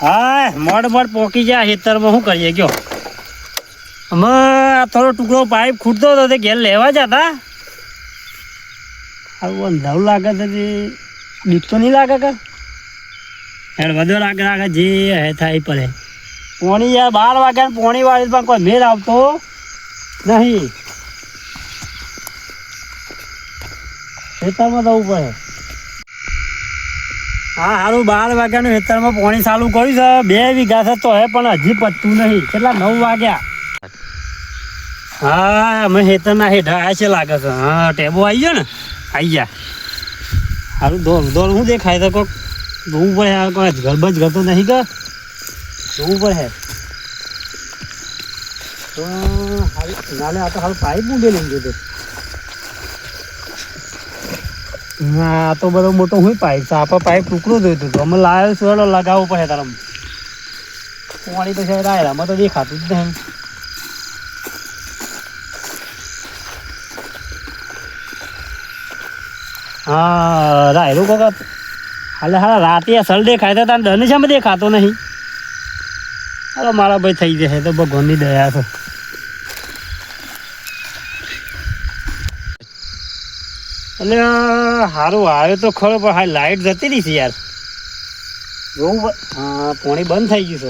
હા મોડ પોકી જાય ખેતરમાં શું કરીએ કયો અમે થોડો ટુકડો પાઇપ ખૂટતો હતો તે ઘેર લેવા જતા આવું અંધારું લાગે તો બીક તો નહીં લાગે કે હેડ વધુ લાગે જે હે થાય પડે પોણી યાર 12 વાગ્યા પોણી વાળી પણ કોઈ મેળ આવતો નહીં ખેતરમાં જવું પડે હા સારું 12 વાગ્યાનું ખેતરમાં પાણી ચાલુ કર્યું છે 2 વીઘા છે તો હે પણ હજી પતતું નહીં કેટલા 9 વાગ્યા હા અમે ખેતરના હેઠા આવ્યા છે લાગે છે હા ટેબો આવી ગયો ને આવી ગયા સારું દોર શું દેખાય તો કોઈક જોવું પડે કોઈ ગરબજ ગતો નહીં કે જોવું પડે તો નાલે આ તો સારું પાઇપ મૂકે લઈ ગયો હા તો બધો મોટો હું પાઇપ છે આપણે પાઇપ ટુકડો જોઈતું હતું અમે લાવ્યો સોડો લગાવવું પડે તારા પાણી તો સાહેબ આવેલા અમે તો દેખાતું જ નહીં હા રાયરું કોક હાલે હાલા રાતે અસલ દેખાય તો તારે દને છે દેખાતો નહીં અરે મારા ભાઈ થઈ જશે તો ભગવાનની દયા છે એટલે સારું આવ્યો તો ખરો પણ હા લાઇટ જતી રહી છે યાર જોવું હા પાણી બંધ થઈ ગયું છે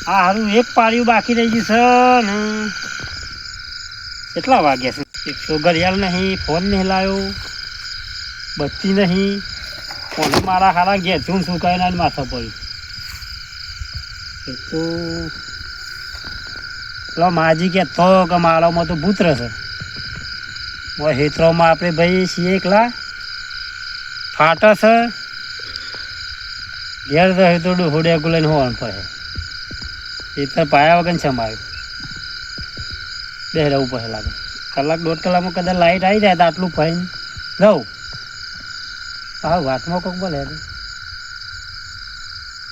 હા સારું એક પાળિયું બાકી રહી ગયું છે ને કેટલા વાગ્યા છે એક તો ઘડિયાળ નહીં ફોન નહીં લાવ્યો બત્તી નહીં ફોન મારા હારા ઘેર શું સુકાઈને માથા પડ્યું એક તો પેલો માજી કહેતો કે મારામાં તો પુત્ર છે હેતરોમાં આપણે ભાઈ છીએ એકલા ફાટા છે ઘેર તો હેતોડું હોડ્યા ગુલાઈને હોવાનું પડે હેતર પાયા વગર છે મારું બે રહેવું પડે લાગે કલાક 1.5 કલાકમાં કદાચ લાઇટ આવી જાય તો આટલું ફાઈન રહું હા વાતમાં કોક બોલે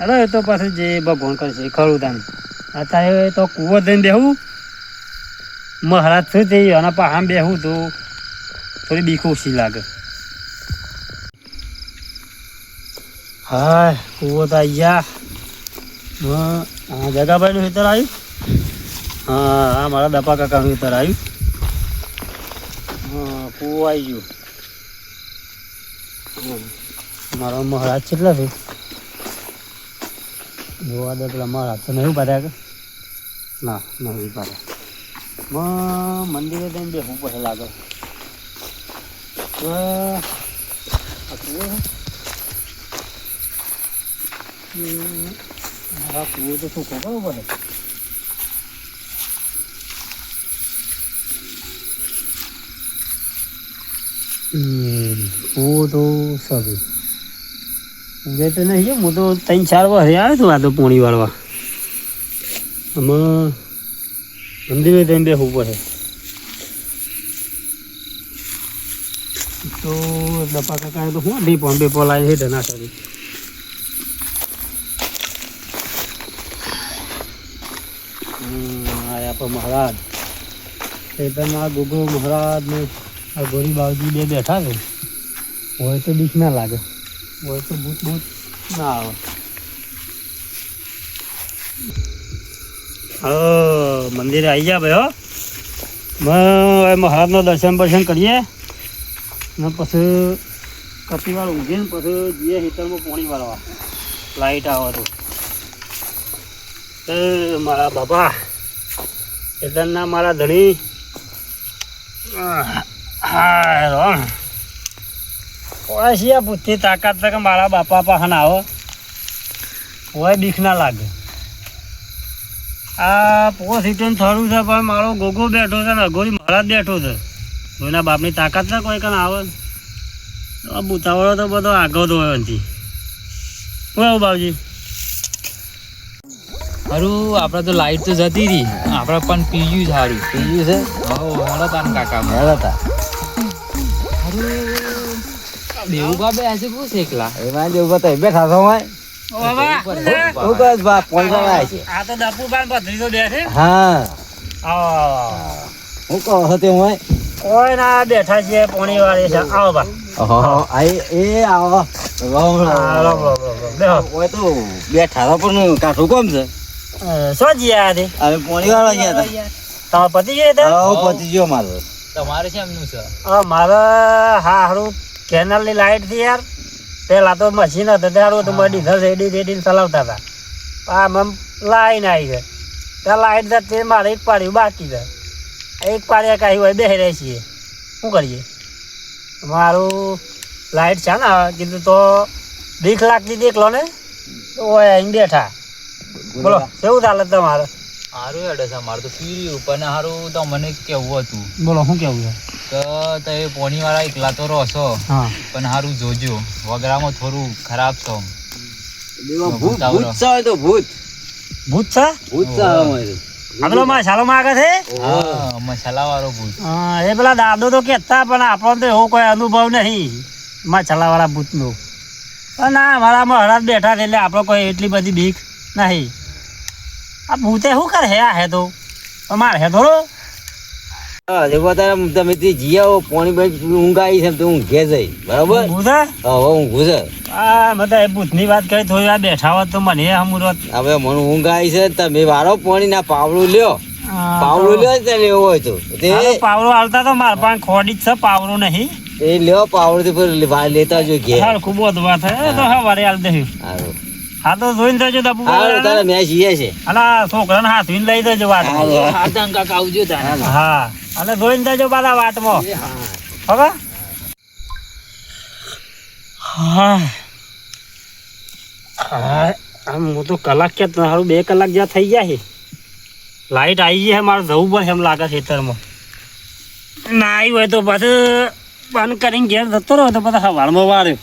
અરે એ તો પાછું જે ભગવાન કરશે ખરું તાને અત્યારે તો કૂવો દઈને બેહું મહારાજ શું થઈ અને પાહા બેહું તો થોડી બીક ઓછી લાગે હા કૂવો તો આવી ગયા હા જગાભાઈનું ખેતર આવ્યું હા હા મારા દપા કાકાનું ખેતર આવ્યું હા કૂવો આવી ગયો મારો મહારાજ કેટલા છે જોવા દે પેલા મહારાજ તો નહીં પાડ્યા કે ના નહીં પાડ્યા મંદિરે જઈને બેસવું પડે લાગે હા કૂવો તો શું કરવો પડે કૂવો તો સારું પૂરે તો નહીં હું તો 3-4 વર્ષ આવ્યો છું આ તો પોણી વાળવા આમાં મંદિરે જઈને બેસવું પડે તો દપા કાકાએ તો શું ડીપો બેપો લાવી હેઠે ના કરી આયા પર મહારાજ ખેતરમાં ગોગો મહારાજ ને આ ગોરી બાવજી બે બેઠા છે હોય તો બીક ના લાગે હોય તો ભૂત ના આવે મંદિરે આવી ગયા ભાઈ હો મહારાજનો દર્શન કરીએ ને પછી કતીવાર ઊંઘીને પછી જઈએ હીટરમાં પાણી વાળવા લાઇટ આવે તો મારા બાપા એટલા મારા ધણી હા ઓળા પૂછતી તાકાત કે મારા બાપા પાસે આવો હોય બીક ના લાગે આ પોસ હિટન થયું છે પણ મારો ગોગો બેઠો છે ને અઘોરી મહારાજ બેઠો છે કોઈના બાપની તાકાત ના કોઈ કને આવે બુતાવળો તો બધો આગળ હોય નથી શું બાબજી હારું આપણે તો લાઈટ તો જતી રહી આપણે પણ પીયું સારું પીયું છે હેડો તાન કાકા હેડો તા દેવું બાબે આજે બહુ શેકલા એમાં જેવું બતાવી બેઠા છો હોય આ તો દપુ બાન પથરી તો બેઠે હા આવો હું કહો હતો હું કોઈ ના બેઠા છે પોણી વાળી છે આવો બા આવો બેહો ઓય તો બેઠા હતા પણ કાઠું કોમ છે શું જીયા હતી અમે પોણી વાળા ગયા તમારા પતિ ગયા હતા હતા પતિ ગયો મારો તમારે છે એમનું છે મારે હારું કેનલ ની લાઈટ થી યાર પેલા તો મશીન હતું ત્યારે તો ડીઝલ રેડી ચલાવતા હતા આમ લાઈન આવી છે ત્યાં લાઈટ જતી મારે એક પાડ્યું બાકી છે એક પાડ્યા કાંઈ હોય બેસી રહી છીએ શું કરીએ મારું લાઈટ છે ને કીધું તો બીક લાગતી દેખલો ને તો હોય અહીં બેઠા બોલો કેવું ચાલે તમારે સારું હેડે છે મારે તો પીર્યું પણ સારું તો મને કેવું હતું બોલો શું કેવું છે કે તે પોણી વાળા એકલા તો રહો છો હા પણ સારું જોજો વગરામાં થોડું ખરાબ છો ભૂત છે તો ભૂત ભૂત છે ભૂત છે આપેલો મસાલોમાં આગળ છે હા મસાલા વાળો ભૂત હા એ પેલા દાદો તો કહેતા પણ આપણને તો એવો કોઈ અનુભવ નહીં મસાલા વાળા ભૂતનો પણ આ વાળામાં હરાજ બેઠા છે એટલે આપણો કોઈ એટલી બધી બીક નહીં આ ભૂતે શું કરે હે આ હે તો અમારે હે થોડો તમે જીયા પોણી ઊંઘ આવી છે તો ઊંઘે જઈ બરાબર ભૂત હવે ઊંઘું છે આ બધા એ ભૂતની વાત કરી થોડી વાર બેઠા હોત તો મને હમુરત હવે મને ઊંઘ આવી છે તમે વાળો પોણી ના પાવડું લ્યો પાવડું લ્યો તે લેવો હોય તો તે પાવરો હાલતા તો મારા પાસે ખોડી જ છે પાવરો નહીં એ લ્યો પાવડું લેતા જો ઘેર ખૂબ વધવા થાય તો સવારે હાલ દઈ સારું હા તો જોઈને જજો દબુ તારે મેં જીએ છે અલા છોકરાને હાથવીને લઈ દેજો વાત કાકા આવજો તારે હા અને જોઈને દેજો પાછા વાટમાં હવે હા આમ હું તો કલાક કે સારું 2 કલાક જ્યાં થઈ ગયા છે લાઈટ આવી ગઈ છે મારે જવું પડે એમ લાગે ખેતરમાં ના આવી હોય તો પાછું બંધ કરીને ઘેર જતો રહ્યો તો પાછા સવારમાં વાળ્યો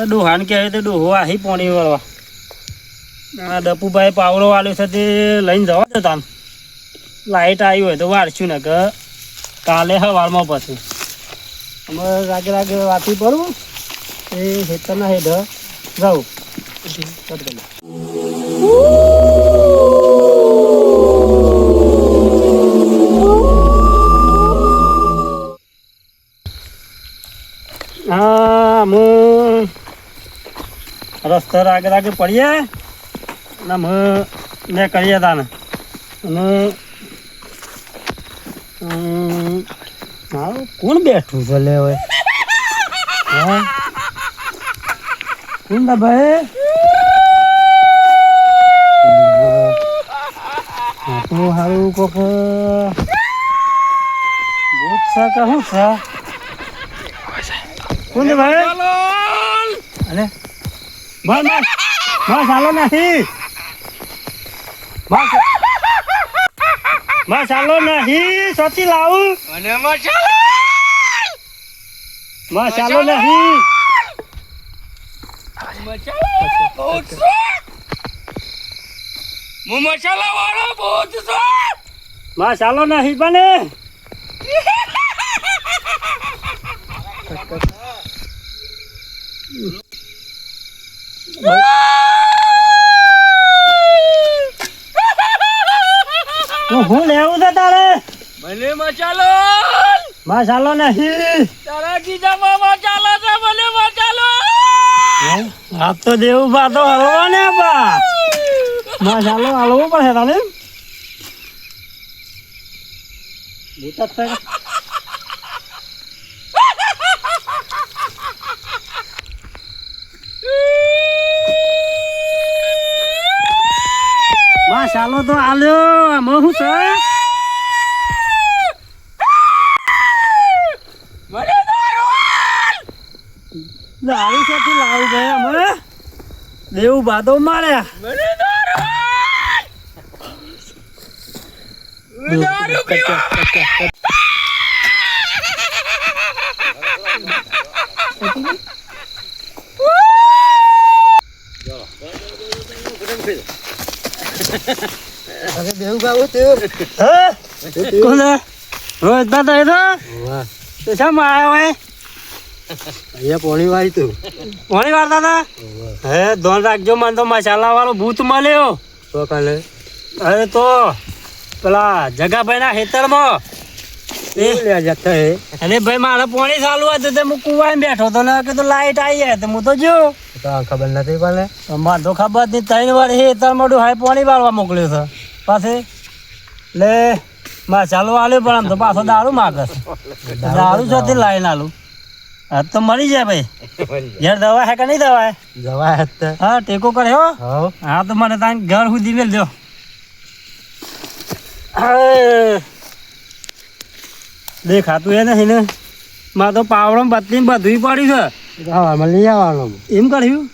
ડોહાને કહેવાય તો ડોહો આહી પોણી વાળવા ડપુભાઈ પાવડો વાળ્યો છે તે લઈને જવા દો તાન લાઈટ આવી હોય તો વાળશું ને કે કાલે સવારમાં પછી અમે રાગે વાંચી પડવું એ ખેતરના હેઠ જાઉં હા અમે રસ્તા રાગે પડીએ અને અમે મેં કરીએ તાને અને મારું કોણ બેઠું છે લે હવે હા કોણ દા ભાઈ આપણું સારું કોક ભૂત છે કે શું છે કોણ છે ભાઈ અરે બસ ચાલો નથી મસાલો નહીં સોચી લાવું અને મસાલો નહીં મસાલા વાળો ભૂત મસાલો નહીં બને હું લેવું છે તારે મને મસાલો નહીં તારા ખીચામાં મસાલો છે મને મસાલો આપ તો દેવું બા તો હલવો ને બા મસાલો હલવો પડે તારે મસાલો તો આલ્યો આમાં શું છે દારૂ સાથે લાવું ભાઈ અમે દેવું બાદો માર્યા દેવું બાબુ કોણ રોજ દાદા તો શા માં આવ્યો હોય અહીંયા પોણી વાળી તું કોની વાર દાદા હે ધોન રાખજો મને તો મસાલા વાળો ભૂત મળ્યો તો કાલે અરે તો પેલા જગાભાઈ ના ખેતરમાં અરે ભાઈ મારે પાણી ચાલુ હતું તે હું કુવાઈ બેઠો તો ને કે તો લાઈટ આવી જાય તો હું તો જો ખબર નથી પડે અમારે તો ખબર જ નહીં 3 વાર એ તાર મોઢું હાય પાણી વાળવા મોકલ્યો છે પાસે એટલે માં ચાલુ આલ્યો પણ આમ તો પાછો દારૂ માગે છે દારૂ જોતી લાઈન આલું હા તો મરી જાય ભાઈ યાર દવા હે કે નહીં દવા હે જવા હતા હા ટેકો કરે હો હવ હા તો મને તાન ઘર સુધી મેલ દો દેખાતું એ નહીં ને માં તો પાવડો બદલી બધું પડ્યું છે હવામાં લઈ આવવાનું એમ કર્યું